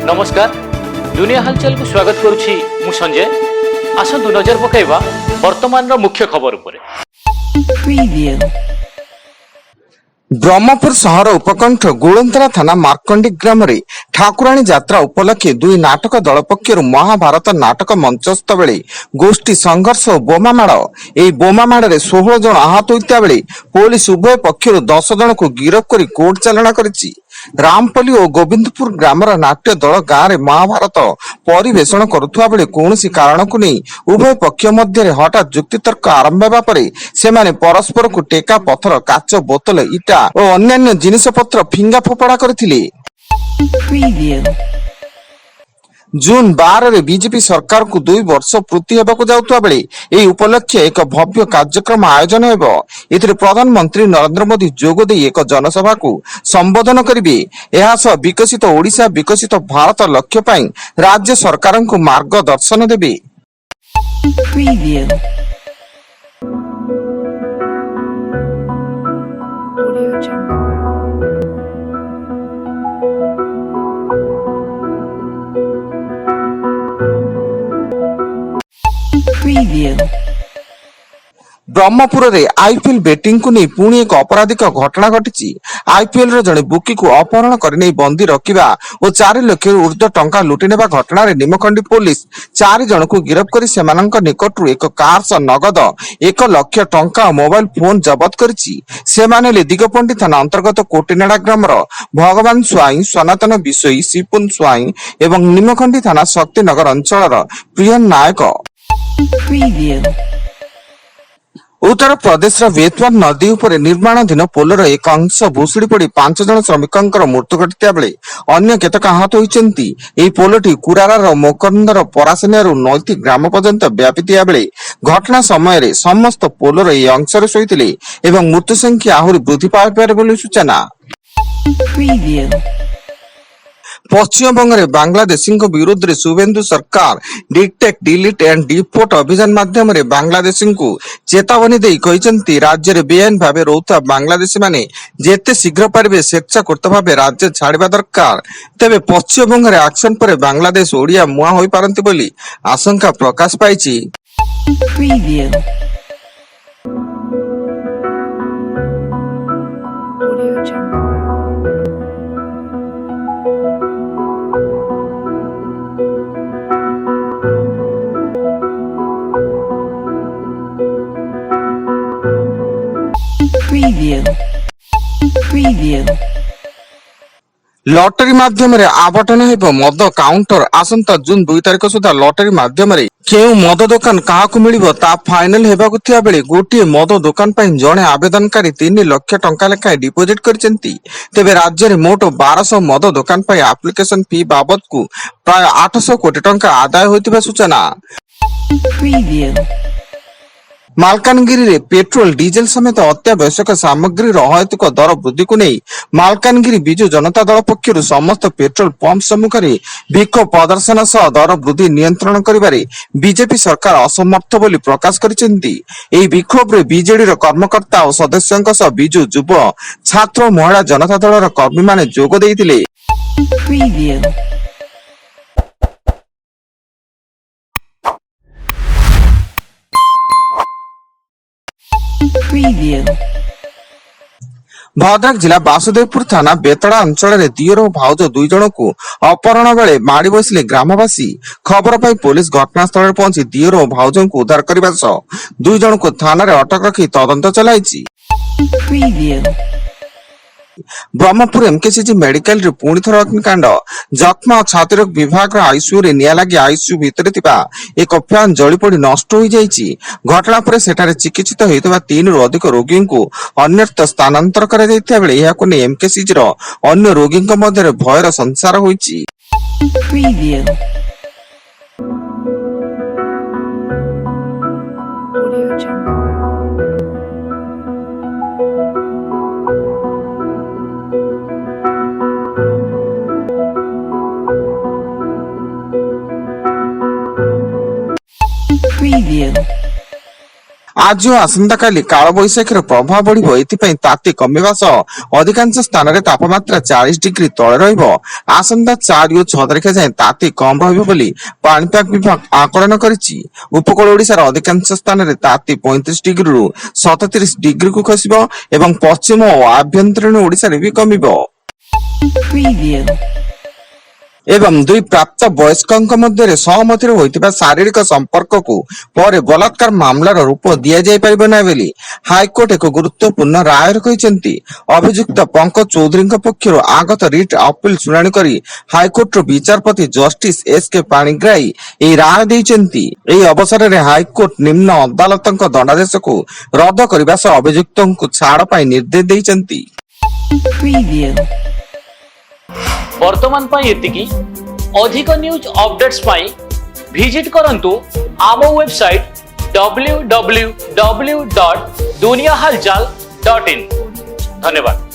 नमस्कार दुनिया हलचल को स्वागत करुछि मु संजय। आसतु नजर पकाइबा वर्तमान मुख्य खबर उपरे। ब्रह्मपुर सहर उपकंठ गुळंतरा थाना मार्कंडी ग्राम रे ठाकुराणी यात्रा उपलक्षे दुई नाटक दल पक्षर महाभारत नाटक मंचस्थ बेले गोष्ठी संघर्ष और बोमामाड़। एही बोमामाड़ 16 जन आहत होता बेले पुलिस उभय पक्षर 10 जन को गिरफ्त कर कोर्ट चालाण करिछि। रामपल्ली और गोविंदपुर ग्रामर नाट्य दल गाँव में महाभारत परिवेषण करुवा बेले कौनसी कारण को नहीं उभय पक्ष मध्य हठात जुक्तितर्क आरंभ होगा पर सेमाने परस्पर को टेका पथर काच बोतल इटा और अन्यान्य जिनिसपत्र फिंगा फोपड़ा करथिले। जून 12 रे बीजेपी सरकार को 2 वर्ष पूर्ति हेबाकु जाउतबा बेले एही उपलक्ष्य एक भव्य कार्यक्रम आयोजन हेबो। एथिरे प्रधानमंत्री नरेंद्र मोदी जोग देई एक जनसभा को संबोधन करिवे। एहा सह विकसित ओडिशा विकसित भारत लक्ष्य पई राज्य सरकार को मार्गदर्शन देबे। ब्रह्मपुर रे आईपीएल बेटिंग को नहीं पुणी एक अपराधिक घटना घटी। आईपीएल रे जने बुकी को अपहरण करने बंदी रखा और 4 लाख ऊर्ध्व टंका लुटि नेबा घटना रे निमखंडी पुलिस 4 जन को गिरफ्त कर सेमानंक निकटरू एक कार सह नगद 1 लाख टंका और मोबाइल फोन जबत करिछि। सेमाने दिगपंडी थाना अंतर्गत कोटिनाडा ग्रामर भगवान स्वाई सनातन विषयी सिपुन स्वाई एवं निमखंडी थाना शक्तिनगर अंचल प्रियन नायक। उत्तर प्रदेश बेतवा नदी उपर निर्माणाधीन पोलर एक अंश भूशुड़ी पड़ी 5 जन श्रमिकों मृत्यु घटिता बेले अन्य केतक आहत होइछन्ति। एही पोलटी कुरारार मोकंदर परासेनियारू नैती ग्राम पर्यंत व्यापिथिया बेले घटना समय रे समस्त पोलर एही अंशरे शोइथिले एवं मृत्यु संख्या आहुरी वृद्धि पाइपारे बोली सूचना। पश्चिम बंग में बांग्लादेशी विरुद्ध में शुभेन्दु सरकार डिटेक्ट डिलीट एंड डिपोर्ट अभियान माध्यम बांग्लादेशी को चेतावनी दे कहते राज्य में बेआईन भाव रोता बांग्लादेशी माने जेते शीघ्र पारे स्वेच्छाकृत भाव राज्य छाड़ा दरकार। तेबे पश्चिम बंग में एक्शन पर बांग्लादेश ओडिया मुआ हो पारती बोली आशंका प्रकाश पाई। लॉटरी माध्यम आवटन हेबो मद काउंटर आसंता जून 2 तारिख सुधा लॉटरी माध्यम केउ मद दुकान काहाकु मिलिबो ता फाइनल हेबाकु थिया बेले गोटिए मद दुकान पई जणे आवेदनकारी 3 लाख टंका लेखाय डिपोजिट करचंती। तेबे राज्य रे मोट 1200 मद दुकान पई एप्लिकेशन फी बाबत को प्राय 800 कोटी टंका आदाय होइतिबा सूचना। मालकानगिरी रे पेट्रोल डीजेल समेत अत्यावश्यक सामग्री अहैतुक दर वृद्धि को नहीं मालकानगिरी बिजु जनता दल पक्षर समस्त पेट्रोल पंप सम्मुख में विक्षोभ प्रदर्शन सह दर वृद्धि नियंत्रण करिबारे बीजेपी सरकार असमर्थ बोली प्रकाश करिसेंती। एही विक्षोभ रे बीजेडी रो कर्मकर्ता और सदस्यंक सह बिजु युव छात्र और महिला जनता दल रो कर्मी माने जोग देइतिले। भद्रक जिला वासुदेवपुर थाना बेतड़ा अंचल में दियर और भाउज 2 जन को अपहरण बेले माड़ी बसिले ग्रामवासी। खबर पाई पुलिस घटनास्थल पहुंची दियर और भाउज को उद्धार करने सह 2 जन को थाना रे अटक रखी तदंत चलाई। ब्रह्मपुर एमकेसीजी मेडिकल रे पुणी थर अग्निकांड जख्मा और छाती रोग विभाग आईसीयू रे निया लगी आईसीयू भितर थिबा एक फैन जली पड़ी नष्ट हो जाइछि। घटना पर सेठारे चिकित्सित होइतबा 3 रु अधिक रोगी को अन्यत्र स्थानांतर करा जाइथिया बेले एहाको ने एमकेसीजी रो अन्य रोगी मध्य भयर संसार होइछि। ଆଜି ଓ ଆସନ୍ତାକାଲି କାଳବୈଶାଖୀର ପ୍ରଭାବ ବଢିବ। ଏଥିପାଇଁ ତାତି କମିବା ସହ ଅଧିକାଂଶ ସ୍ଥାନରେ ତାପମାତ୍ରା 40 ଡିଗ୍ରୀ ତଳେ ରହିବ। ଆସନ୍ତା 4 ଓ 6 ତାରିଖ ଯାଏଁ ତାତି କମ ରହିବ ବୋଲି ପାଣିପାଗ ବିଭାଗ ଆକଳନ କରିଛି। ଉପକୂଳ ଓଡ଼ିଶାର ଅଧିକାଂଶ ସ୍ଥାନରେ ତାତି 35 ଡିଗ୍ରୀରୁ 37 ଡିଗ୍ରୀକୁ ଖସିବ ଏବଂ ପଶ୍ଚିମ ଓ ଆଭ୍ୟନ୍ତରୀଣ ଓଡ଼ିଶାରେ ବି କମିବ। Preview. ଏବଂ ଦୁଇ ପ୍ରାପ୍ତ ବୟସ୍କଙ୍କ ମଧ୍ୟରେ ସହମତିରେ ହୋଇଥିବା ଶାରୀରିକ ସମ୍ପର୍କକୁ ପରେ ବଳାତ୍କାର ମାମଲାର ରୂପ ଦିଆଯାଇ ପାରିବ ନାହିଁ ବୋଲି ହାଇକୋର୍ଟ ଏକ ଗୁରୁତ୍ୱପୂର୍ଣ୍ଣ ରାୟରେ କହିଛନ୍ତି। ଅଭିଯୁକ୍ତ ପଙ୍କଜ ଚୌଧୁରୀଙ୍କ ପକ୍ଷରୁ ଆଗତ ରିଟ୍ ଅପିଲ ଶୁଣାଣି କରି ହାଇକୋର୍ଟର ବିଚାରପତି ଜଷ୍ଟିସ ଏସ୍.କେ. ପାଣିଗ୍ରାହୀ ଏହି ରାୟ ଦେଇଛନ୍ତି। ଏହି ଅବସରରେ ହାଇକୋର୍ଟ ନିମ୍ନ ଅଦାଲତଙ୍କ ଦଣ୍ଡାଦେଶକୁ ରଦ୍ଦ କରିବା ସହ ଅଭିଯୁକ୍ତଙ୍କୁ ଛାଡ଼ ପାଇଁ ନିର୍ଦ୍ଦେଶ ଦେଇଛନ୍ତି। Preview. ବର୍ତ୍ତମାନ ପାଇଁ ଏତିକି। ଅଧିକ ନ୍ୟୁଜ ଅପଡେଟ୍ସ ପାଇଁ ଭିଜିଟ୍ କରନ୍ତୁ ଆମ ୱେବସାଇଟ www.duniahalchal.in। ଧନ୍ୟବାଦ।